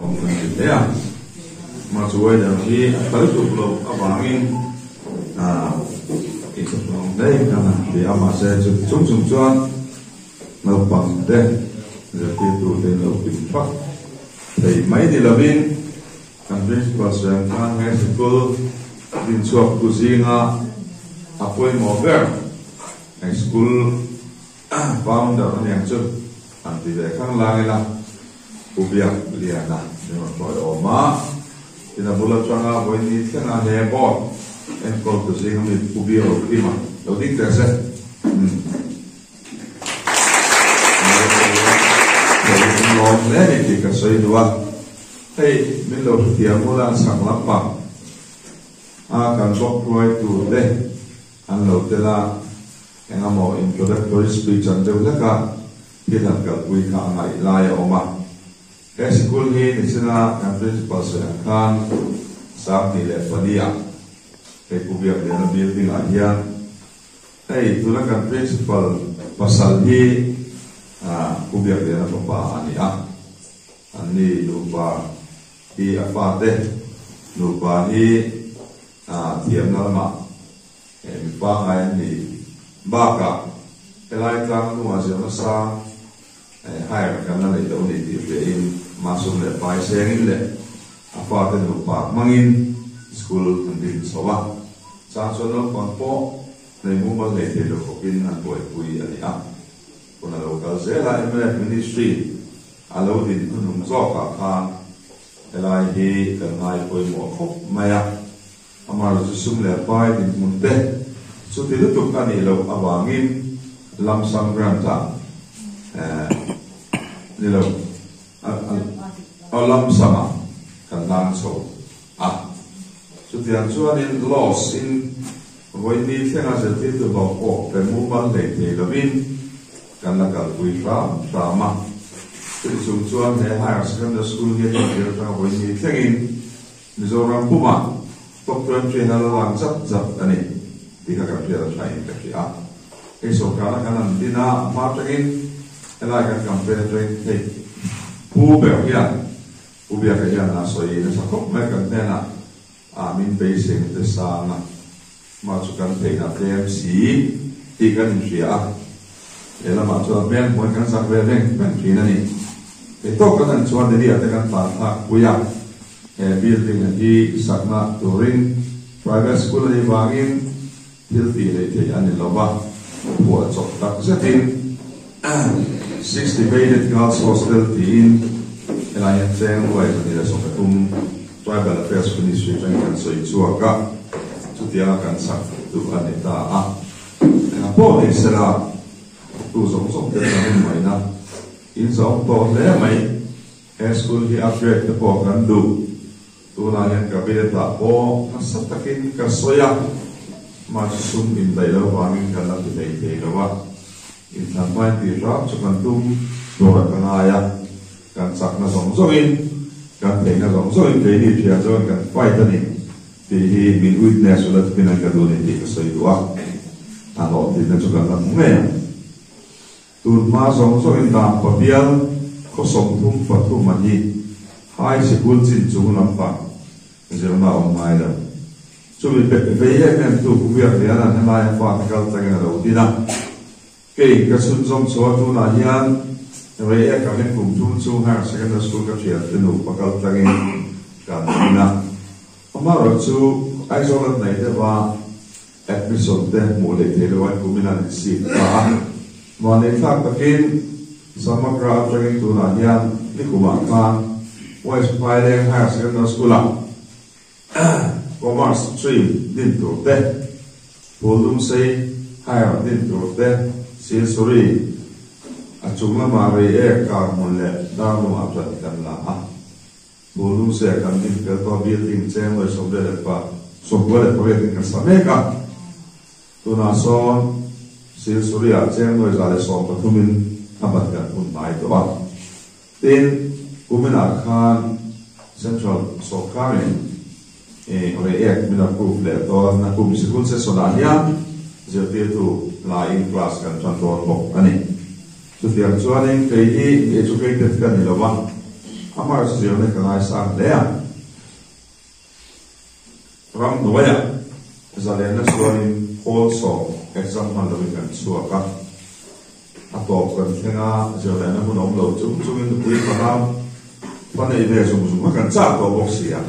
ông phần thế à mà chú ấy là khi tới chụp lục ở vàng cái chụp lòng đây là thì ông mà sẽ chụp chúng cho nó bằng đây rồi tiếp tục đến lâu bình phát thì mấy thì là bên căn principal sẽ mang ngay school din suộc tu zinga apoi mover high school founder anh chu anh thì về khang lang là ubiak liana nhưng mà gọi oma thì là bula changa với ní thế nào hè bò em còn tu zinga mình ubiak đi mà đầu tiên là sẽ lòng lẽ thì cái sợi đua hey mình lâu thì mua là sáng lắm bằng cần bóc rồi tụ đây anh lâu thế là anh em mau introductory speech anh đều tất cả khi làm cả quý cả ngày lại ở mà cái school này thì sẽ là anh principal sẽ khăn sáng thì lệ phần đi à cái công việc này là building ở here hey tôi là cái principal pasal hi công việc này là công bà anh đi lupa hi apa teh lupa hi thiểm nó mà em ba ngày thì ba cả cái lai trang nó mà nó xa hai cái nó lại đâu thì về in mà xuống lại bài sáng lệ apa teh lupa mangin school thành số ba sang số nó còn po này muốn bao ngày thì được học in anh bồi bùi anh còn là local dễ lại ministry alo thì nó nung gió cả thang cái lai thì cái ngày bồi mùa khóc maya amar susum le pai din munte so ti lutuk ani lo awangin lamsam granta ni lo lamsama kan lang so so ti an chuan in loss in voi ni thena se ti to ba ko pe mu ban le te lovin kan la kal pui ma ti sum chuan he higher secondary school ni ti ta voi ni thengin Mizoram Puma Doctor Trainer lang zap ani di ka kapia train ka dia e so kana kana dina marketing ela ka campaign train hey pu be ya ubia ka ya na so yi sa kop me kan tena min basing the sana ma chu kan te na TMC ti kan ria ela ma chu men mo kan sa ve len kan trina ni e to kan chuan de dia te kan ta tha kuya building di sakna touring private school ni wangin hilti le te ani loba po chok tak zetin 60 bedded girls hostel tin elayan cheng wai ni la sokatum tribal affairs ministry kan soi chuaka chutia kan sak tu ani ta po ni sera tu zong zong te mai na in zong to le mai school hi upgrade te po kan du tunayan kabila o nasatakin kasoya masum in dailo wangin kalang dei lawa in thamai ti rap chukan tum dora kanaya kan sakna songin kan thena songin ke ni thia jo kan pai tani ti hi min witness ulat pinan ka doni ti kasoi duwa ano ti na chukan lam nge tun ma songin ta papial ko som thum pathum ani hai se bul chin chung lampa Zerna on maida. So we em tu kuya liana na mai fa kal tanga ro dina. Ke ka sun zong so tu na hian we ka len kum tu chu ha secondary school ka chia tinu pakal tanga ka dina. Amaro chu ai zo la nei de ba episode de mo le de wa kumina ni si ba. Mo ne tha ka kin samagra tanga tu na hian ni kuma ka West Pailing Higher Secondary School Commerce Stream din tur te Polum say higher din tur te Silsuri achungla mari ka monle daru aprat kan la Polum say kan din ka to building cheng we sobre pa sobole proyek kan sameka tuna son Silsuri a cheng we zale so patumin abat kan un mai to ba tin Kumina Khan Central Sokarin ore mina proof le to na kum sikul se sonania je tu la in class kan control box ani so tiang chuanin ke hi educated kan ni lawa amar siyo ne kangai sang lea ram nuaya zalena suanin also exam handling kan suaka atop kan thenga zalena hunom lo chung in pui panam panai ve sum kan cha to boxia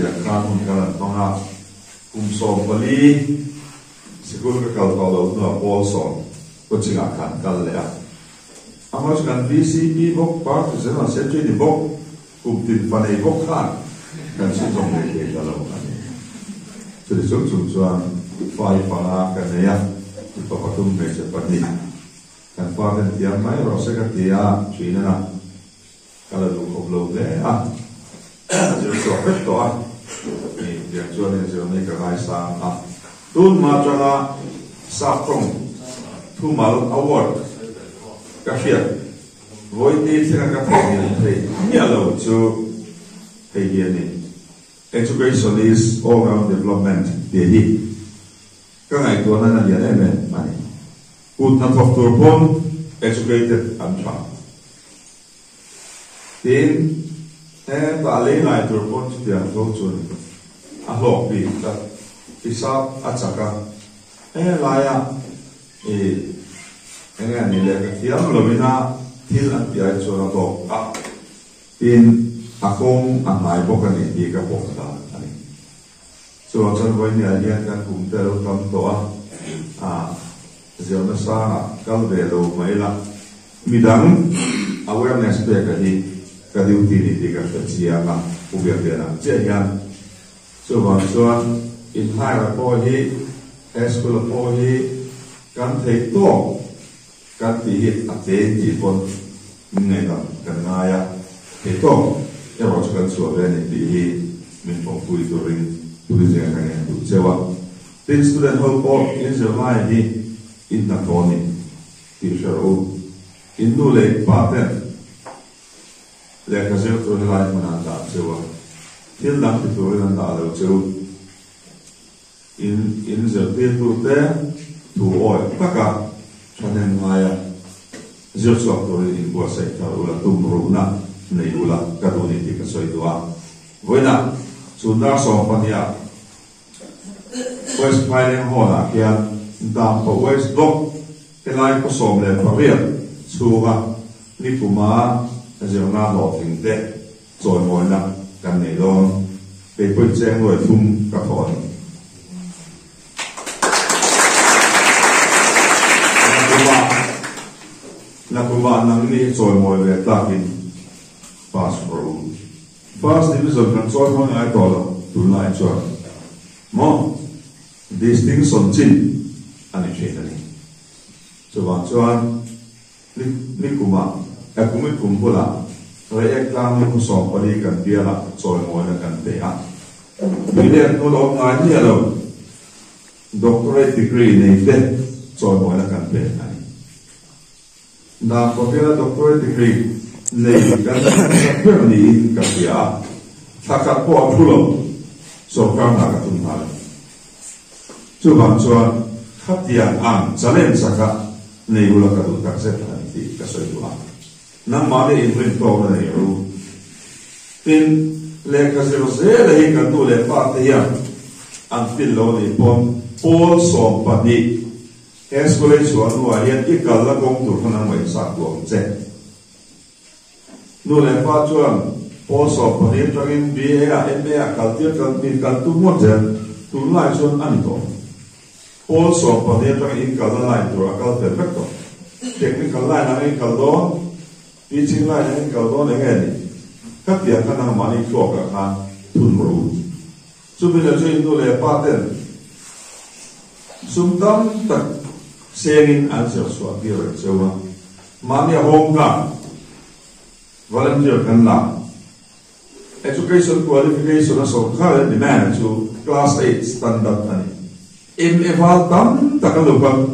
ya kan hun kan panga so pali sikul ka kal lo no also kuchinga kan kal lea amas kan VCP bok part zena setri di bok kumtin panai bok khan kan si jong le lo kan so di chung chuan fai panga kan ya to patum me se pani kan pa kan tiam mai ro se ka tia china na kala lu ko lo le je so petto ni dia chuan ne je ne ka ai sa tun ma changa sa prong thu mal award ka fiat voi ni thira ka thai ni ni alo chu thei hi ni education is all round development de hi ka ngai to na ya le me mani ut na thok tur pon educated and tra tin ta le ngai tur pon chu dia lo chu a lo pi ta isa achaka la ya nga ni le ka tiam lo mina thil an pi ai chu na to tin akong ang mai bo ka ni di ka bo ka ani so chan voi ni alian kan kum te lo tam to zio na sa kal ve lo mai la midang awareness pe ka hi ka duty ni di ka chia ka u be be na che yan so in hai ra po hi school po hi kan thei to kan ti hi a te ti pon ngai da kan na ya te to ya ro kan so ve ni ti hi min pong pui to ring tu ri ja kan tu chewa tin student hall po in zo mai hi in na to ni ti sharo in nu le pa te le ka zeu to le lai mana da chewa til dam ti to le da lo cheu in giờ tiên tu te tu oi taka chanen maya giờ sok to in bo sai ta ula tum runa nei ula ka do ni ti ka soi tua voina sunda so pania west piling hola kia da po west block te lai ko som le paria chuwa ni kuma giờ na lo ting te choi moi na kan nei don pe put cheng loi thum ka thon na kuma nang ni choi moi le takin pass pro first division kan choi moi ai to lo tu lai choi mo distinction chin ani chen ani chuan ni kuma akumi kumpula re eklam ni so pali kan biala choi moi na kan te ni le no lo ngai ni lo doctorate degree nei te choi moi na kan te ani na kopia doctorate degree nei kan ni ka pia thaka po aphulo so ka na ka tun ma chuan khatia ang chalen saka nei ula ka tu tak se tan ti ka soi tu nang ma de in to na nei ru tin le ka se le hi ka tu le pa te ya an fil lo ni pon all so pa ni escolate chuan wa hian I kal la gong tur khana mai sa ko che no le pa chuan all so pa ni tangin BA MA kal ti kal ni kal tu mo je tu lai chuan ani to all so pa ni tangin kal la lai tur akal perfecto technical line na in kal do teaching line na in kal do ne ngai ni ka pia kana mani kho ka khan thun ru chu bi la chu no le pa ten sum dam tak singing answer so appear so mami home ka volunteer kan la education qualification so kha demand to class 8 standard ani eval tam takalupa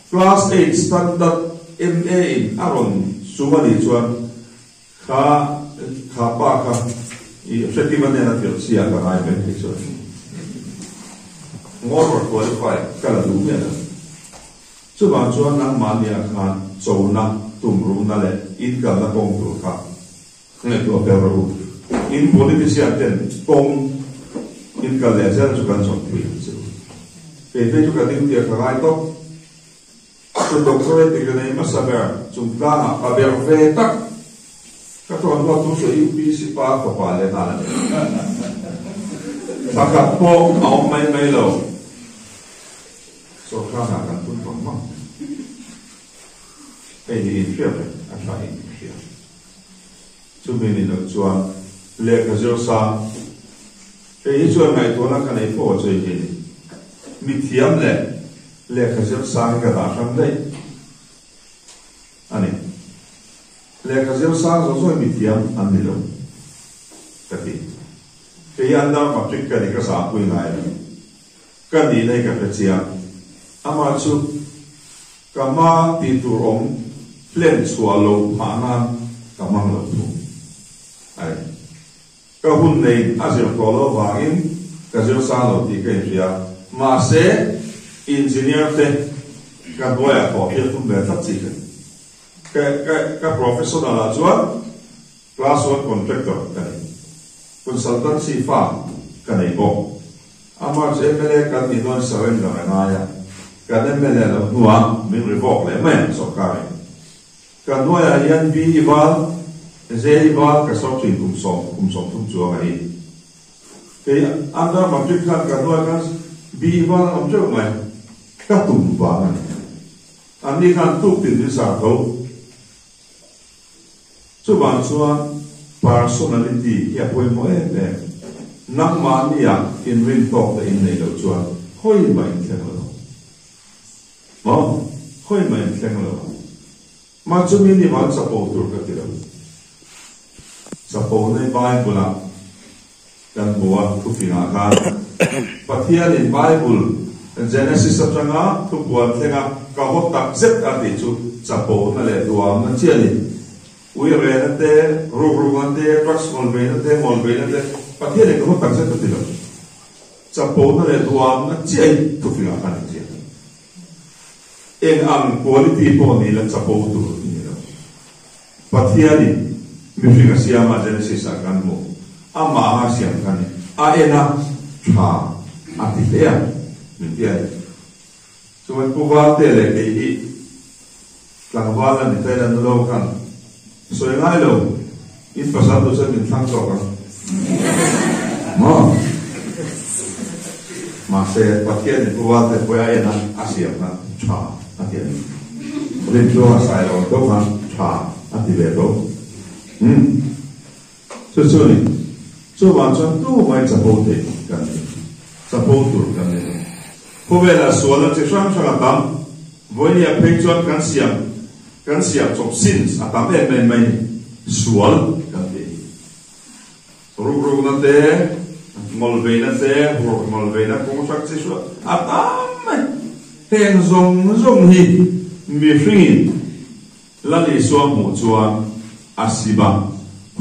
class 8 standard MA in aron sumali chuan kha pa kha I effectively na til sia ka ai ben so more qualified kala du me so ba chuan nang mania khan so na tum room na le in ka na kong tu ka nge tu pero in politician ten kong in ka le zel chu kan chon thui chu pe chu ka ding dia ka ngai to tu doctorate degree nei ma saber chu ka na a ber ve tak ka to an tu so UPC pa ko pa le na la ta ka po au mai lo so ka na kan tu ko ma pe ni in fia a fa in fia chu me ni no chuan le ka zo sa pe hi chuan ngai to na ka nei po choi ni mi thiam le ka zo sa ka da sam dei ani le ka zo sa zo mi thiam an ni lo ka ti pe yan da ma tik ka ni ka sa pui ngai ka ni nei ka pe chia ama chu ka ma ti tu ong plen chua lo ma na ka mang lo tu ai ka hun nei a zir ko lo wa in ka zir sa lo ti ka ria ma se engineer te ka boya ko pia tu be ta chi ka professional la chuan class 1 contractor ka ni consultancy firm ka nei bo ama je mele ka ni non surrender na ya ka ne mele lo nuwa min revoke le men so ka ka nuwa yan bi iwal ze iwal ka so chin kum som tum chuwa ai ke anda matric kan ka nuwa kan bi iwal am jo mai ka tum ba ani kan tu tin ni sa tho chu ban chuan personality ya poi mo e nak ma ni ya in ring talk the in nei lo chuan hoi mai theng lo mo hoi mai theng lo ma chu mi ni ma sa po tur ka ti lo sa po nei bible kan boa tu finga ka pathian in bible Genesis chapter tu buat thenga ka hot tak zet ati chu sa po na le duam na chiani ui re na te ru na te trust mol ve na te pathian le hot tak zet ati lo sa po na le duam na chiai tu finga ka ni chiani en ang quality po ni la sa po tu ni lo pathian ni mi finga siama Genesis kan mo ama ha siam kan ni a ena tha ati le Mintian, cuma puval tele kei, langwalan ni tayo na lo kan, so yung ilo, it pasado sa mintang so kan, mo, masih pakai ni puval tele puya yan Asia kan, cha, ati yan, rinto asai lo to kan, cha, ati beto, so ni, so macam tu mai sapote kan, sapotur kan ni. Povela suala cesang sangat tam, boleh ya pengcuan kan siap cop sins atam main sual kan dia. Ruk nanti, molbena kongsak sesuatu atam ten zong hi mifingin lali suamu cuan asiba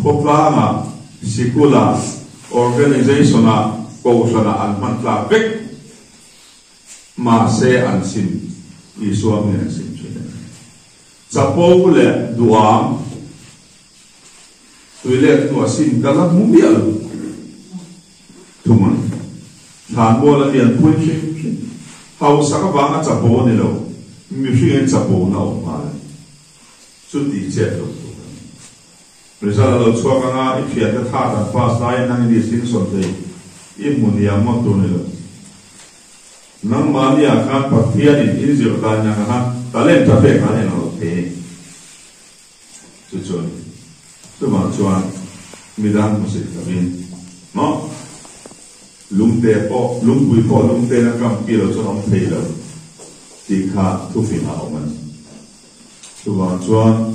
koplama sikula organisationa kosana almantla bek ma se an sim isuam ne sim chine chapo le duam tuile no sim kala mubial tuman than bola lian pui sim hau saka banga chapo ni lo mi fien chapo na o ma chu ti che to resala lo chwa nga I phia ta tha ta pas lai nang ni sin son te I munia mo to ni lo nang mania kan pathian in zir ta nya ha talent ta pe kan no te chu ma chuan midang mo se ta bin no lungte na kam pilo cho om thei lo ti kha thu fi na om chu ma chuan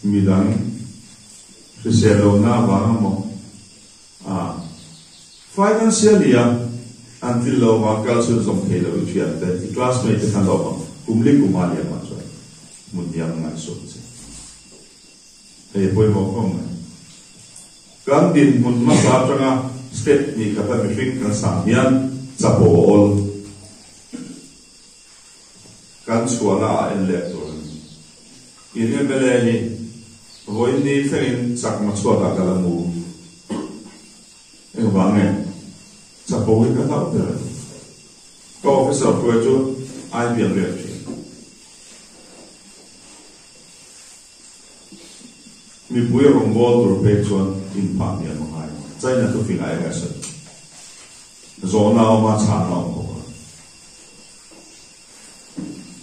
midang se se lo na ba mo financially until lo wa culture som thei lo chi at the classmate kan lo kumli kumali ma so mudiam ngai so che e poi mo kom kan din mun ma sa tanga step ni kata mi fing kan sa hian chapo ol kan chuana en le to in emele ni voi ni fein sak ma chuata kalamu e wange chapo ka ta te ko officer ko chu ai bi le mi bui rong bol tur pe chuan in pa ni ma hai chai na tu fin ai ga sa zo na ma cha na ko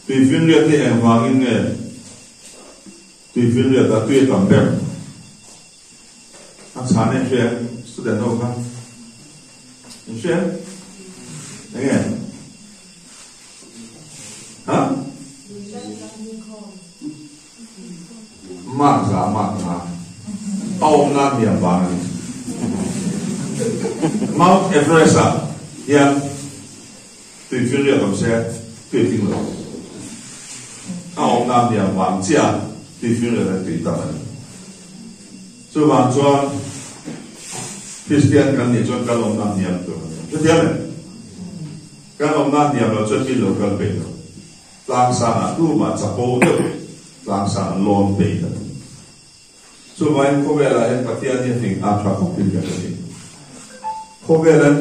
tùy phiên liệt thì em hoàng in nghề tùy phiên liệt là tùy tầm bèm ăn sáng em xe student đâu không em xe đấy nghe hả mạc giá ông nam điểm vàng Mount Everest à yeah tùy phiên liệt tầm xe tùy phiên liệt ông nam điểm vàng chia tùy phiên liệt là tùy tầm so vàng cho Christian kan ni cho kan ông nam điểm rồi cho thế này kan ông nam điểm là cho tin lộc kan bể rồi lang sang tu mà chắp bố được lang sang lon bể được so vàng có vẻ là em phát hiện những hình áp phạt không tin cái gì có vẻ là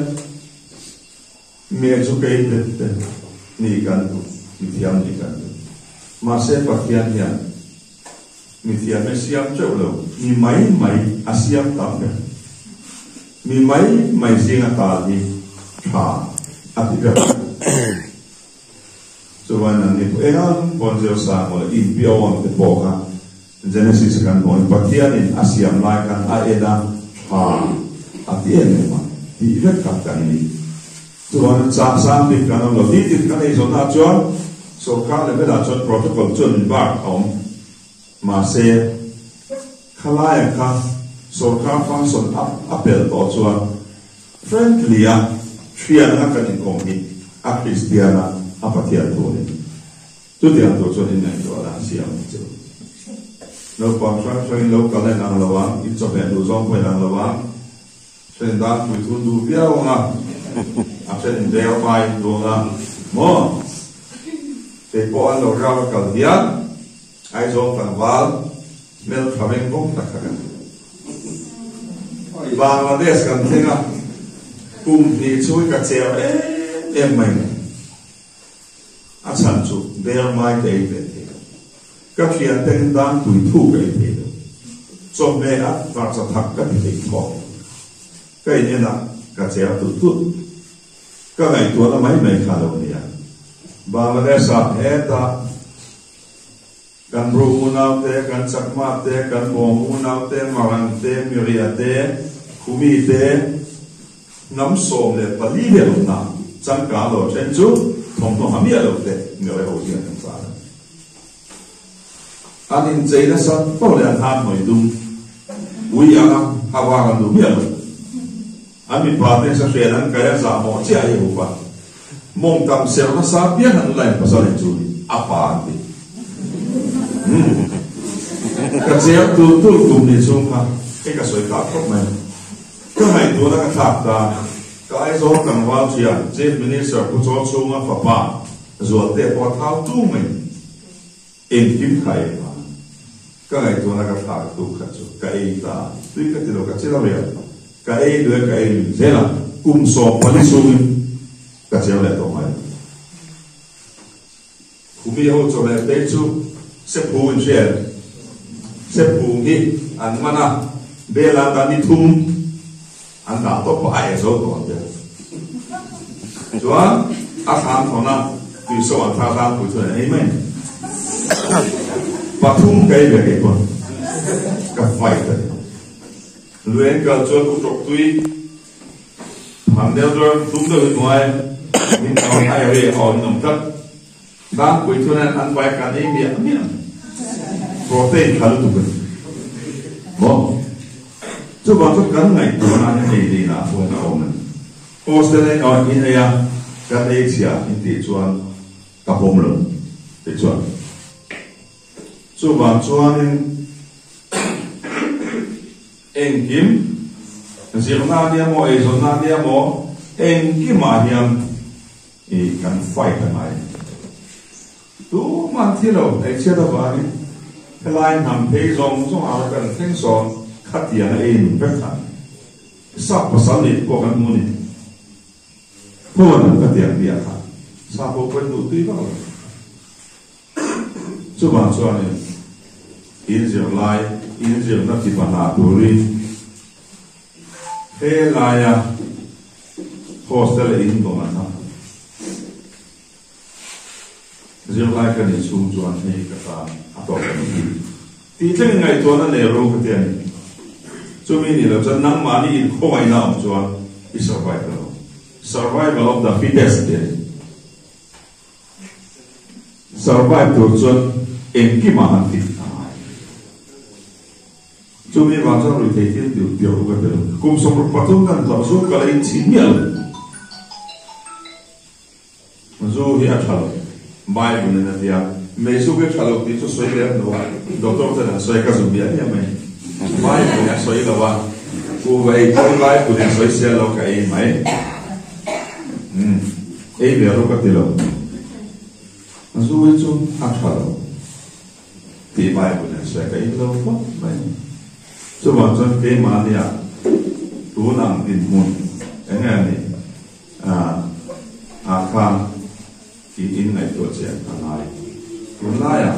mẹ cho cái đấy ni kan tu ni thiam ni kan tu mà sẽ phát hiện hiện mi thiam mới siam chỗ lâu mi mấy asiam tam cái mi mấy riêng ta đi thà ati cái so when an if eran bonjo sa mo in bio on the boka Genesis kan on pathian in asiam lai kan aeda thà ati ene ma di vet ka kan ni so when sa sam bi kan lo di kan ei so na chon so ka le bela chon protocol chon ba om ma se khalaya ka so ka function apel to chuan friendly a thian na kan in kong ni a Christiana a pathian to ni tu dia to chuan in nei to la siam chu no pam sang lo ka le nang lawang in cho be du zong poi nang lawang sen da tu tu du bia nga a sen de bai do nga mo te po an lo ra ka dia ai zo kan wal mel khaveng bong tak kan Bangladesh kan thinga kum ni chui ka cheo em mai a chan chu der mai te te ka khian ten dan tui thu ka te cho me a va cha thak ka te ko ka ni na ka cheo tu tu ka ngai tu na mai kha lo ni ya Bangladesh a eta kan bro munau te kan chakma te kan bom munau te marang te miria te khumi te nam som le pali le na chang ka lo chen chu thom thom hamia lo te ngore ho hian kan sa anin cheina sa to le an han moi dum ui anga hawa kan du mia lo ami pa te sa fe nan ka ya sa mo chi ai hu pa mong tam ser na sa bia han lai pa sa le chu apa ti cái gì tu cùng đi xuống ha cái suy cả tốt này cái này tu là cái tháp ta cái số cần vào chuyện chief minister của chỗ xuống á pháp ba rồi để qua tháo tu mình in kim khai mà cái này tu là cái tháp tu khát số cái ta tuy cái điều cái gì đó vậy cái đứa cái gì là cùng số phải xuống cái gì là tốt này cũng biết hỗ trợ là để chú xếp phụ in chuyện xếp phụ đi anh mà na bây giờ ta đi thum anh đã tốt phải rồi toàn vậy chú á anh tham thằng nào vì sao anh tham phụ thôi ấy mình và thum cái về cái con gặp phải đấy luyện cả cho cũng trục tuy làm đeo rồi đúng rồi ngoài mình nói ai về họ nằm thấp đang quỳ cho nên ăn bài cả đấy miệng protein khá là tốt bon cho bạn cho cắn ngày tuần anh này đi là phong trào mình Australia ở India các Asia in tỷ chuan các hôm lớn tỷ chuan cho bạn chuan anh kim riêng na dia mo ai zon na dia mo anh kim mà hiam thì cần phải cái này tu man thi lo ai che da wa ni lai nam pe zong zong a kan theng son khatia na in pe khan sa pasal ni ko kan mu ni ko na khatia dia kha sa ko ko tu ti ba chu ba chu ani in je lai in je na ti pa na tu ri he la ya hostel in do na je lai ka ni chu chuan he ka ta a to ka ni ti chen ngai to na ne ro ka te ni chu mi ni lo chan nang ma ni in kho ai na am chuan I survival of the fittest survive to chuan em ki ma han ti chu mi wa cha ru te ti ti ro ka te kum som ro patung kan ta so ka lai chi mial zo hi a thal mai bu na dia me su ke thalo ti so soi le no doctor ta soi ka zu bia ya mai mai bu na soi la wa ku vai ko lai bu na soi se lo ka ai mai ei be ro ka te lo zo wi chu a thalo ti mai bu na soi ka ai lo ko mai chu ma chuan ke ma dia tu nang tin mun enge ni a khang ki in ngai to che anai kun la ya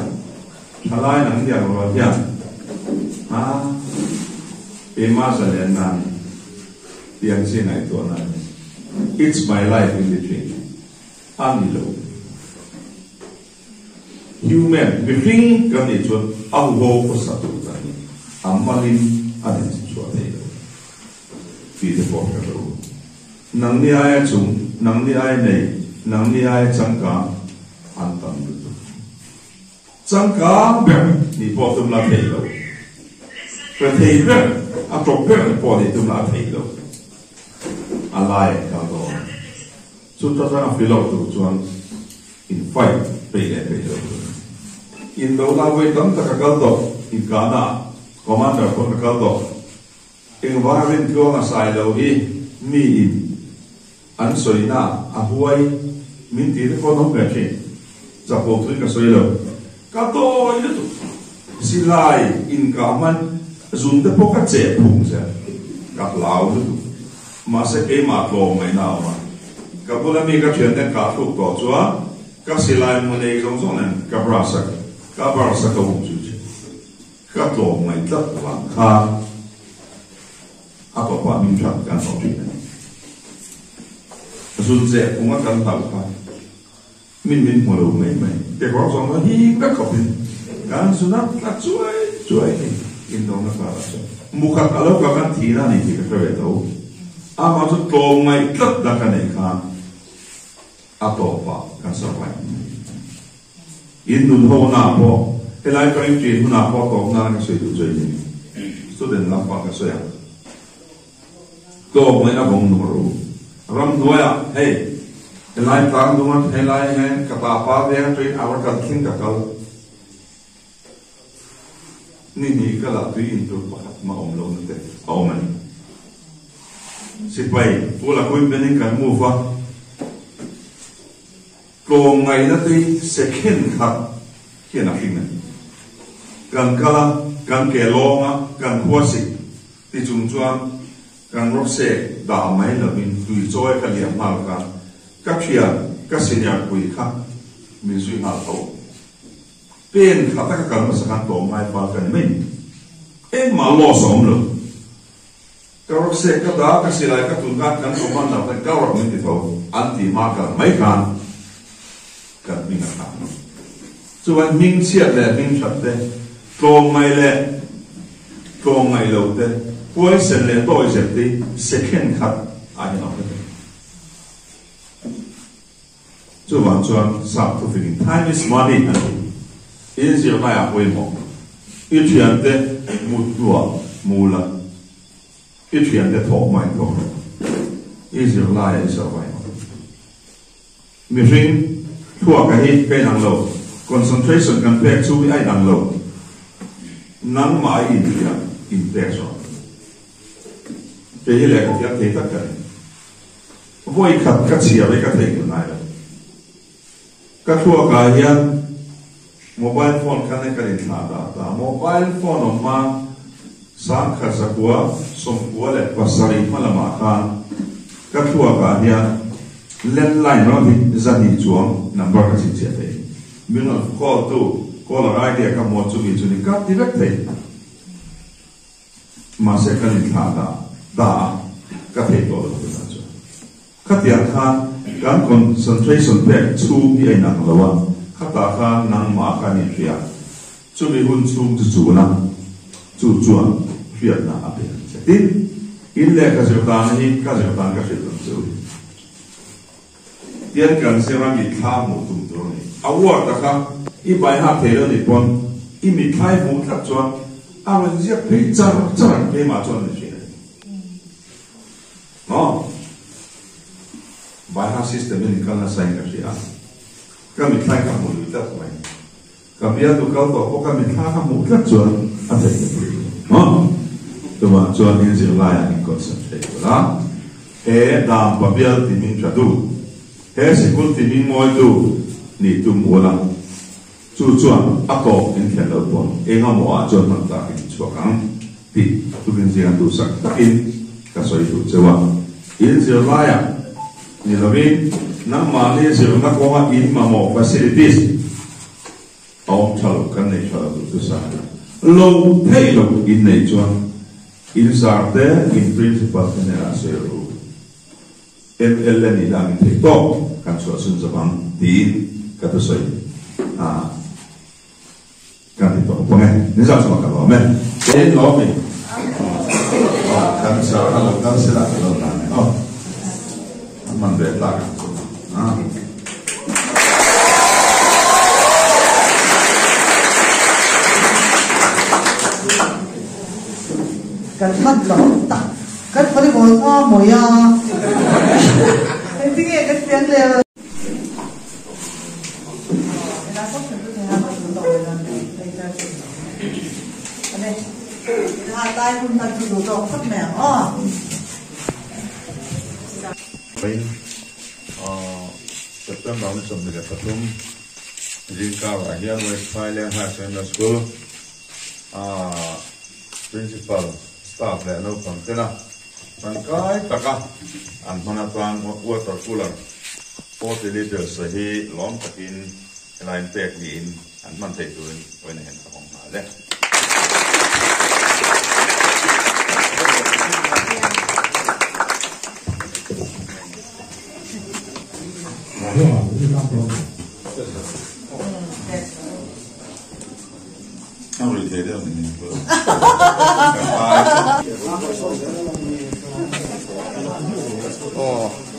thalai nang dia ro ya e ma sa le na tiang sin ngai to na it's my life in between anilo human between kan ni chuan a ho ko sa tu ta ni amalin adin chu te fi de po ka ro nang ni ai chung nang ni ai nei nang ni ai chang ka an tam du chang ka be ni po tum la thei lo pe thei be a to be po ni tum la thei lo alai ka do chu ta ra fi lo tu chuan in fight pe lo in do la we tam ta ka gal do in ka na commander ko ka gal do environment ko na sai lo hi mi in an soi na a huai min ti ko no ka che cha po tu ka soi lo ka to ile tu silai in ka man zun de po ka che phung se ka lao tu ma se ke ma lo mai na ma ka bula mi ka chen de ka thu to chua ka silai mo nei zong zong nen ka bra sa ka wu chu ka to mai ta wa ka a to pa min chan kan so ti zun ze cũng có cần tàu phải min mua đồ mấy để có xong nó hi các cọc đi gan zun nó là chuối in đâu nó phải là mua khát alo các con thì ra này thì cái về đâu mà chút đồ mày tất là cái này cả to pa kan so phải in nun ho na po cái lại cái chuyện na po to na cái sự chơi gì student làm pa cái sự à đồ mày là bông nổ ram doya hey helai tang dungan helai hen kata pa de train our kan thin ka kal ni kala tu in tu ma om lo na te oman sipai pula koi benin kan mu fa ko ngai na te second khat hian a hing kan kala kan ke longa kan huasi ti chung chuan kan rok se da mai la min tui choi ka liam mal ka phia ka sinya kui kha min sui ha to pen kha ta ka kan ma sa to mai pa kan min en ma lo som lo ka rok se ka da ka silai ka tun ka kan ko man la ka rok min ti to anti ma ka mai kan kan min ka chuan ming chiat le ming chat te to mai le to mai lo te Poi sen le to is the second cut I know. So one start to think time is money is your life way more. If you have the mutua mula, if you have the top mind is your life is your way. Missing to a hit pain and low. Concentration compared to I and low. None my in there. Cái này là cái thế tất cả voi khát khát xìa với các thầy của ngài rồi các thua cả hiền mobile phone kan ne kan thada ta mobile phone ma sang kha sakwa som kwa le pasari malama kha ka thua ka hian landline no hi zani chuang number ka chi che te min of call to call idea ka mo chu bi chu ni ka direct te ma se kan thada da ka the to lo na chu ka tia kha kan concentration back chu bi ai na lawa khata kha nang ma kha ni ria chu mi hun chung chu na chu chuan fiat na ape tin in le ka zeu ta ni ka zeu ta ka fit chu tian kan se ma mi tha mu tum do ni awar ta kha i bai ha the lo ni pon i mi thai mu thak chuan a wen zia pe char pe ma chuan ni chi no bai ha system ni kan na sai ka ri a ka mi thai ka mu ta mai ka bia tu ka to ka mi tha ka mu thak chuan a the no tuma chuan in zir lai an concentrate la he dam papial ti min chadu he sikul ti min moi tu ni tu mola chu chuan a ko in khen lo pon e nga mo a chuan man ta in chuan ang ti tu bin zian tu sak takin ka soi tu chewa in zir lai ni lovin na ma ni zir na ko ma in ma mo facilities au chalo kan nei chalo tu sa lo thei lo in nei chuan in sarte in principal genera seru ML ni lang te to kan so sun zabang din ka to soi kan to po nge ni sa so ka lo me e lo me kan sa lo kan se la lo na man de ta kan mat lo ta kan pali bol a moya cái tiếng cái tiếng leo na có thể tôi thấy nó cũng đổi là đây ra đây hai tay cũng đặt đủ độ khắp mẹ Bain September ni som dia patum jika rakyat wifi le ha secondary school principal staff le no pangkena pangkai taka an mana tuan water cooler 40 liters sahi lom takin line pack din an man thei tuin oina hen ka hong ma le Não entendeu, menino? Oh.